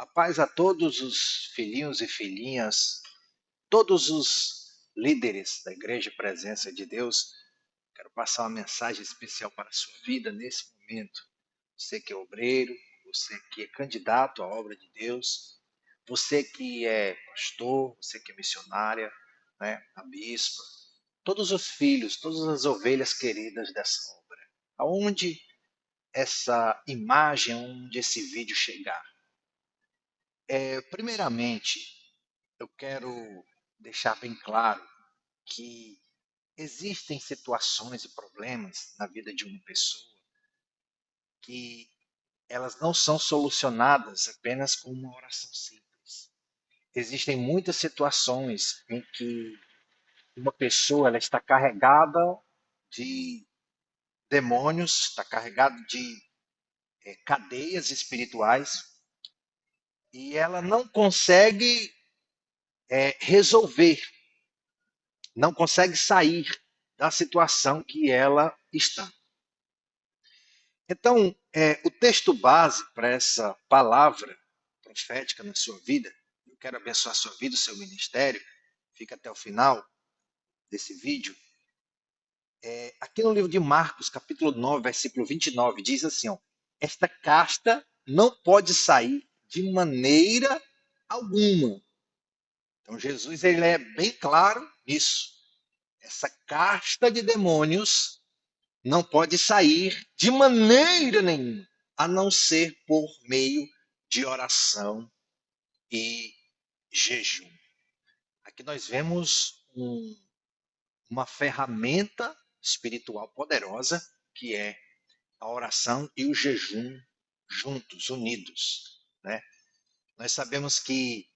A paz a todos os filhinhos e filhinhas, todos os líderes da Igreja Presença de Deus. Quero passar uma mensagem especial para a sua vida nesse momento. Você que é obreiro, você que é candidato à obra de Deus, você que é pastor, você que é missionária, né, a bispa, todos os filhos, todas as ovelhas queridas dessa obra. Aonde essa imagem, onde esse vídeo chegar? Primeiramente, eu quero deixar bem claro que existem situações e problemas na vida de uma pessoa que elas não são solucionadas apenas com uma oração simples. Existem muitas situações em que uma pessoa ela está carregada de demônios, está carregada de cadeias espirituais e ela não consegue resolver, não consegue sair da situação que ela está. Então, o texto base para essa palavra profética na sua vida, eu quero abençoar a sua vida, o seu ministério, fica até o final desse vídeo. Aqui no livro de Marcos, capítulo 9, versículo 29, diz assim, ó, esta casta não pode sair de maneira alguma. Então, Jesus ele é bem claro nisso. Essa casta de demônios não pode sair de maneira nenhuma, a não ser por meio de oração e jejum. Aqui nós vemos uma ferramenta espiritual poderosa, que é a oração e o jejum juntos, unidos, né? Nós sabemos que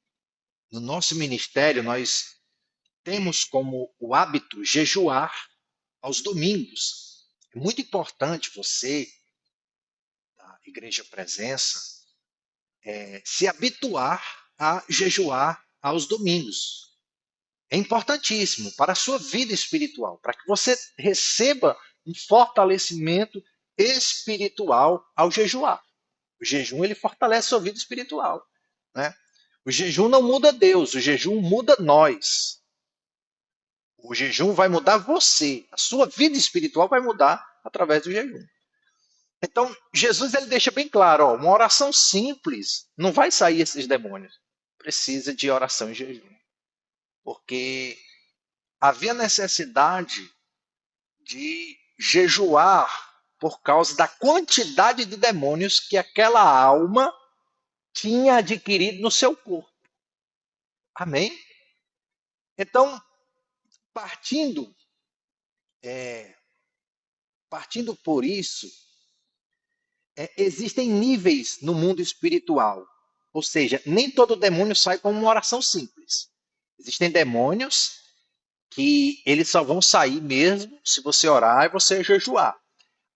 no nosso ministério nós temos como o hábito jejuar aos domingos. É muito importante você, da Igreja Presença, se habituar a jejuar aos domingos. É importantíssimo para a sua vida espiritual, para que você receba um fortalecimento espiritual ao jejuar. O jejum ele fortalece a sua vida espiritual, né? O jejum não muda Deus, o jejum muda nós. O jejum vai mudar você, a sua vida espiritual vai mudar através do jejum. Então, Jesus ele deixa bem claro, ó, uma oração simples não vai sair esses demônios. Precisa de oração e jejum. Porque havia necessidade de jejuar por causa da quantidade de demônios que aquela alma tinha adquirido no seu corpo. Amém? Então, partindo, partindo por isso, existem níveis no mundo espiritual. Ou seja, nem todo demônio sai com uma oração simples. Existem demônios que eles só vão sair mesmo se você orar e você jejuar.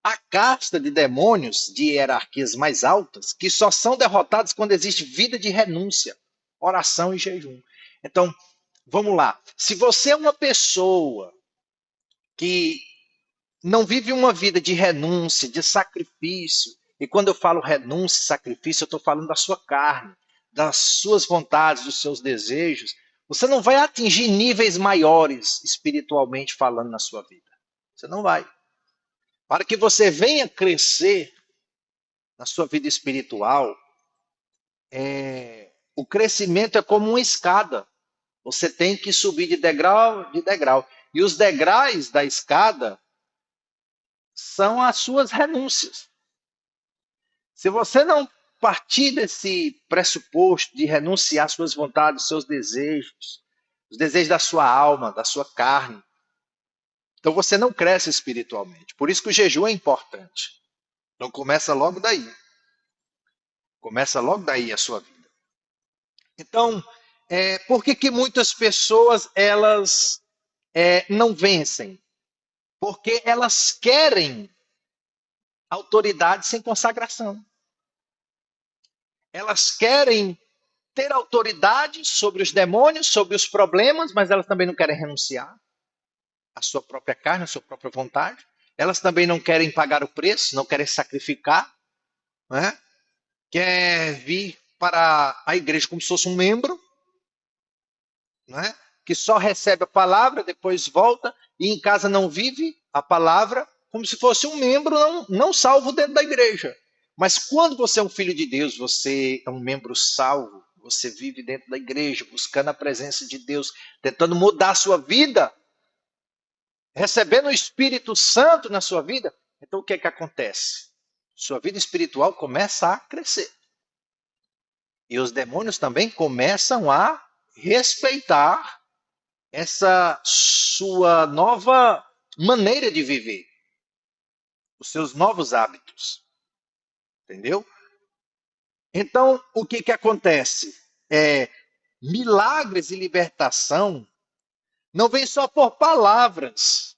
Há casta de demônios de hierarquias mais altas que só são derrotados quando existe vida de renúncia, oração e jejum. Então, vamos lá. Se você é uma pessoa que não vive uma vida de renúncia, de sacrifício, e quando eu falo renúncia e sacrifício, eu estou falando da sua carne, das suas vontades, dos seus desejos, você não vai atingir níveis maiores, espiritualmente falando, na sua vida. Você não vai. Para que você venha crescer na sua vida espiritual, o crescimento é como uma escada. Você tem que subir de degrau de degrau. E os degraus da escada são as suas renúncias. Se você não partir desse pressuposto de renunciar às suas vontades, seus desejos, os desejos da sua alma, da sua carne, então você não cresce espiritualmente. Por isso que o jejum é importante. Então começa logo daí. Começa logo daí a sua vida. Então, por que muitas pessoas elas não vencem? Porque elas querem autoridade sem consagração. Elas querem ter autoridade sobre os demônios, sobre os problemas, mas elas também não querem renunciar à sua própria carne, à sua própria vontade. Elas também não querem pagar o preço, não querem sacrificar, né? Quer vir para a igreja como se fosse um membro, né? Que só recebe a palavra, depois volta, e em casa não vive a palavra, como se fosse um membro não salvo dentro da igreja. Mas quando você é um filho de Deus, você é um membro salvo, você vive dentro da igreja, buscando a presença de Deus, tentando mudar a sua vida, recebendo o Espírito Santo na sua vida, então o que é que acontece? Sua vida espiritual começa a crescer. E os demônios também começam a respeitar essa sua nova maneira de viver, os seus novos hábitos. Entendeu? Então, o que, que acontece? Milagres e libertação não vem só por palavras,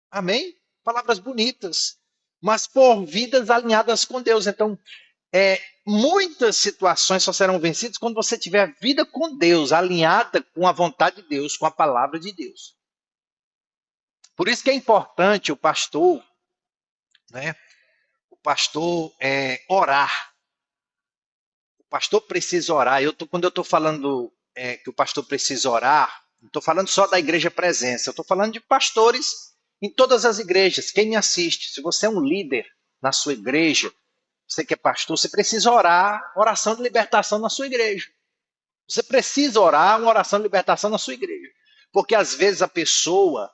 amém? Palavras bonitas, mas por vidas alinhadas com Deus. Então, muitas situações só serão vencidas quando você tiver vida com Deus, alinhada com a vontade de Deus, com a palavra de Deus. Por isso que é importante o pastor, né? O pastor orar. O pastor precisa orar. Quando eu estou falando que o pastor precisa orar, não estou falando só da igreja presença, eu estou falando de pastores em todas as igrejas. Quem me assiste, se você é um líder na sua igreja, você que é pastor, você precisa orar oração de libertação na sua igreja. Você precisa orar uma oração de libertação na sua igreja. Porque às vezes a pessoa,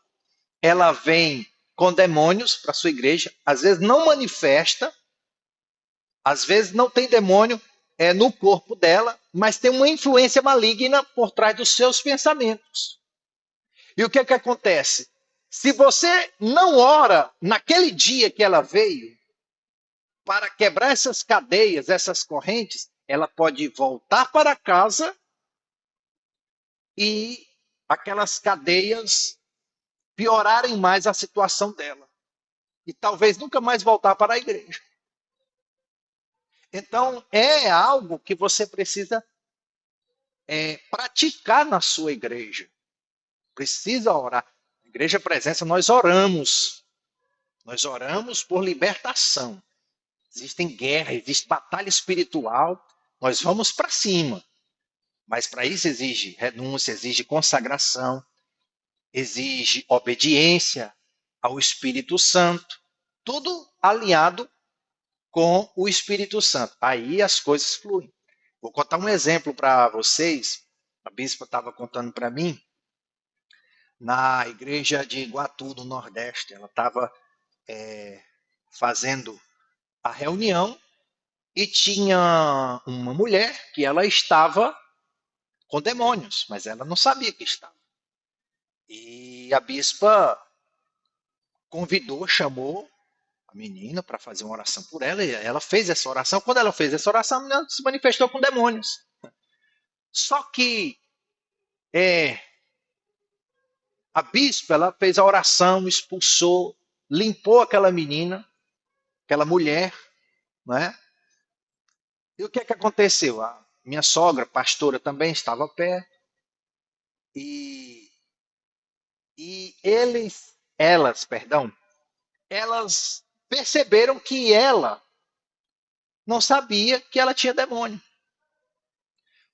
ela vem com demônios para a sua igreja, às vezes não manifesta, às vezes não tem demônio no corpo dela, mas tem uma influência maligna por trás dos seus pensamentos. E o que é que acontece? Se você não ora naquele dia que ela veio, para quebrar essas cadeias, essas correntes, ela pode voltar para casa e aquelas cadeias piorarem mais a situação dela. E talvez nunca mais voltar para a igreja. Então, é algo que você precisa praticar na sua igreja. Precisa orar. Na igreja presença, nós oramos. Nós oramos por libertação. Existem guerras, existe batalha espiritual. Nós vamos para cima. Mas para isso exige renúncia, exige consagração, exige obediência ao Espírito Santo. Tudo alinhado com o Espírito Santo. Aí as coisas fluem. Vou contar um exemplo para vocês. A bispa estava contando para mim, na igreja de Iguatu, no Nordeste. Ela estava fazendo a reunião e tinha uma mulher que ela estava com demônios, mas ela não sabia que estava. E a bispa convidou, chamou a menina para fazer uma oração por ela, e ela fez essa oração. Quando ela fez essa oração, a menina se manifestou com demônios. Só que a bispa, ela fez a oração, expulsou, limpou aquela menina, aquela mulher, né? E o que é que aconteceu? A minha sogra, pastora, também estava perto, e elas perceberam que ela não sabia que ela tinha demônio.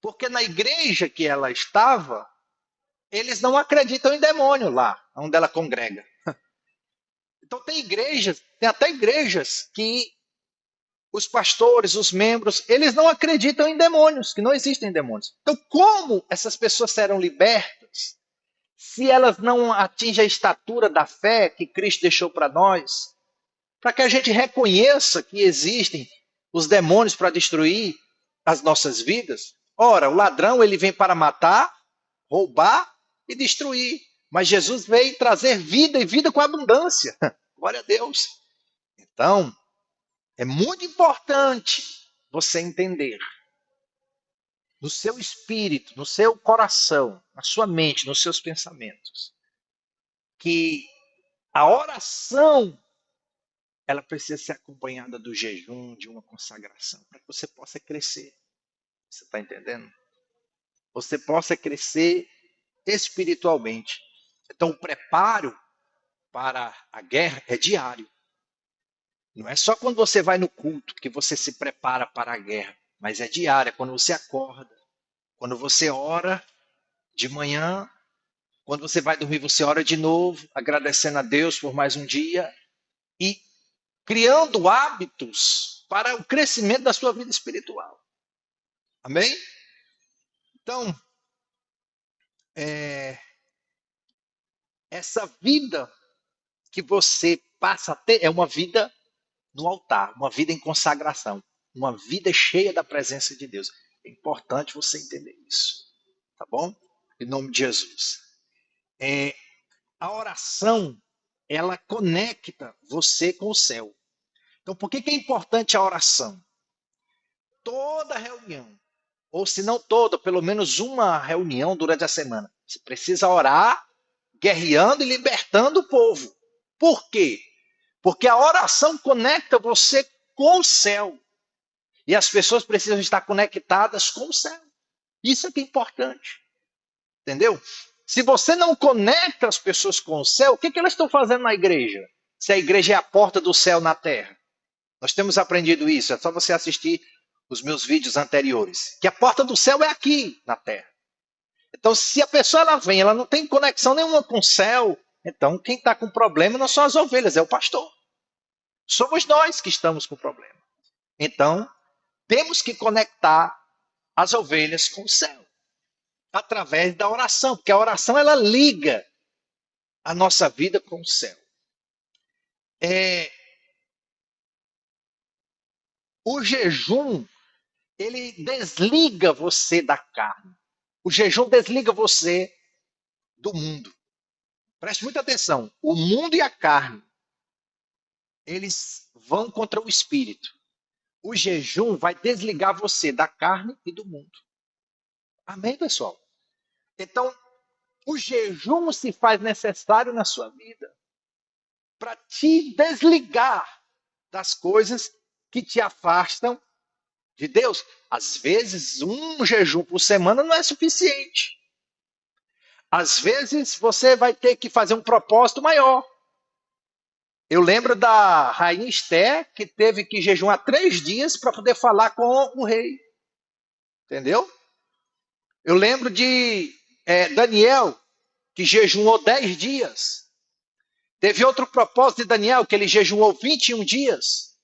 Porque na igreja que ela estava, eles não acreditam em demônio lá, onde ela congrega. Então tem até igrejas que os pastores, os membros, eles não acreditam em demônios, que não existem demônios. Então como essas pessoas serão libertas se elas não atingem a estatura da fé que Cristo deixou para nós? Para que a gente reconheça que existem os demônios para destruir as nossas vidas. Ora, o ladrão ele vem para matar, roubar e destruir. Mas Jesus veio trazer vida e vida com abundância. Glória a Deus. Então, é muito importante você entender no seu espírito, no seu coração, na sua mente, nos seus pensamentos, que a oração ela precisa ser acompanhada do jejum, de uma consagração, para que você possa crescer. Você está entendendo? Você possa crescer espiritualmente. Então, o preparo para a guerra é diário. Não é só quando você vai no culto que você se prepara para a guerra. mas é diária, quando você acorda, quando você ora de manhã, quando você vai dormir, você ora de novo, agradecendo a Deus por mais um dia e criando hábitos para o crescimento da sua vida espiritual. Amém? Então, essa vida que você passa a ter é uma vida no altar, uma vida em consagração, uma vida cheia da presença de Deus. É importante você entender isso, tá bom? Em nome de Jesus. A oração, ela conecta você com o céu. Então, por que é importante a oração? Toda reunião, ou se não toda, pelo menos uma reunião durante a semana, você precisa orar, guerreando e libertando o povo. Por quê? Porque a oração conecta você com o céu. E as pessoas precisam estar conectadas com o céu. Isso é que é importante. Entendeu? Se você não conecta as pessoas com o céu, o que elas estão fazendo na igreja? Se a igreja é a porta do céu na terra. Nós temos aprendido isso, é só você assistir os meus vídeos anteriores. Que a porta do céu é aqui na terra. Então, se a pessoa ela vem, ela não tem conexão nenhuma com o céu, então quem está com problema não são as ovelhas, é o pastor. Somos nós que estamos com problema. Então, temos que conectar as ovelhas com o céu através da oração, porque a oração ela liga a nossa vida com o céu. O jejum, ele desliga você da carne. O jejum desliga você do mundo. Preste muita atenção. O mundo e a carne, eles vão contra o espírito. O jejum vai desligar você da carne e do mundo. Amém, pessoal? Então, o jejum se faz necessário na sua vida para te desligar das coisas que te afastam de Deus. Às vezes, um jejum por semana não é suficiente. Às vezes, você vai ter que fazer um propósito maior. Eu lembro da rainha Esther, que teve que jejuar 3 dias para poder falar com o rei. Entendeu? Eu lembro de Daniel, que jejuou 10 dias. Teve outro propósito de Daniel, que ele jejuou 21 dias.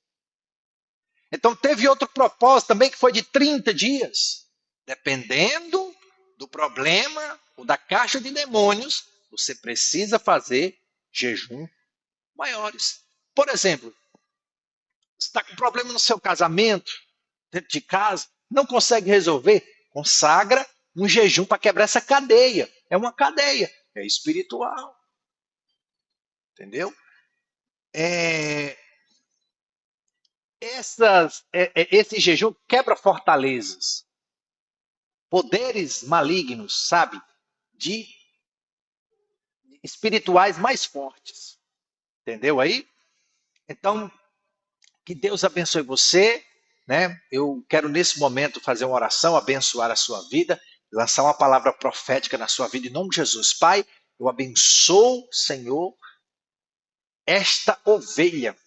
Então teve outro propósito também, que foi de 30 dias. Dependendo do problema ou da caixa de demônios, você precisa fazer jejum maiores. Por exemplo, você está com problema no seu casamento, dentro de casa, não consegue resolver, consagra um jejum para quebrar essa cadeia. É uma cadeia, é espiritual. Entendeu? Esse jejum quebra fortalezas, poderes malignos, sabe? De espirituais mais fortes. Entendeu aí? Então, que Deus abençoe você, né? Eu quero nesse momento fazer uma oração, abençoar a sua vida, lançar uma palavra profética na sua vida em nome de Jesus. Pai, eu abençoo, Senhor, esta ovelha.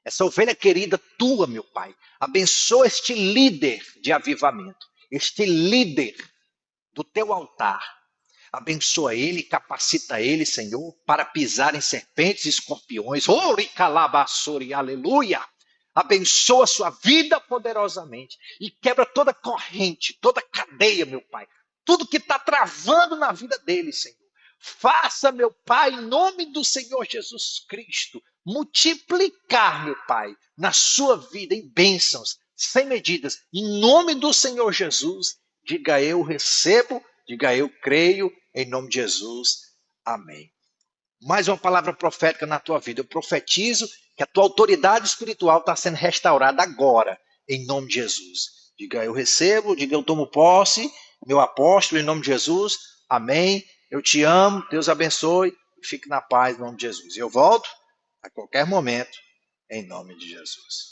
Essa ovelha querida tua, meu Pai. Abençoa este líder de avivamento, este líder do teu altar. Abençoa ele, capacita ele, Senhor, para pisar em serpentes e escorpiões. Oricalabassori, aleluia! Abençoa a sua vida poderosamente e quebra toda corrente, toda cadeia, meu Pai. Tudo que está travando na vida dele, Senhor. Faça, meu Pai, em nome do Senhor Jesus Cristo, multiplicar, meu Pai, na sua vida em bênçãos, sem medidas. Em nome do Senhor Jesus, diga eu recebo, diga eu creio, em nome de Jesus. Amém. Mais uma palavra profética na tua vida. Eu profetizo que a tua autoridade espiritual está sendo restaurada agora, em nome de Jesus. Diga eu recebo, diga eu tomo posse, meu apóstolo, em nome de Jesus. Amém. Eu te amo, Deus abençoe, fique na paz, em nome de Jesus. Eu volto a qualquer momento, em nome de Jesus.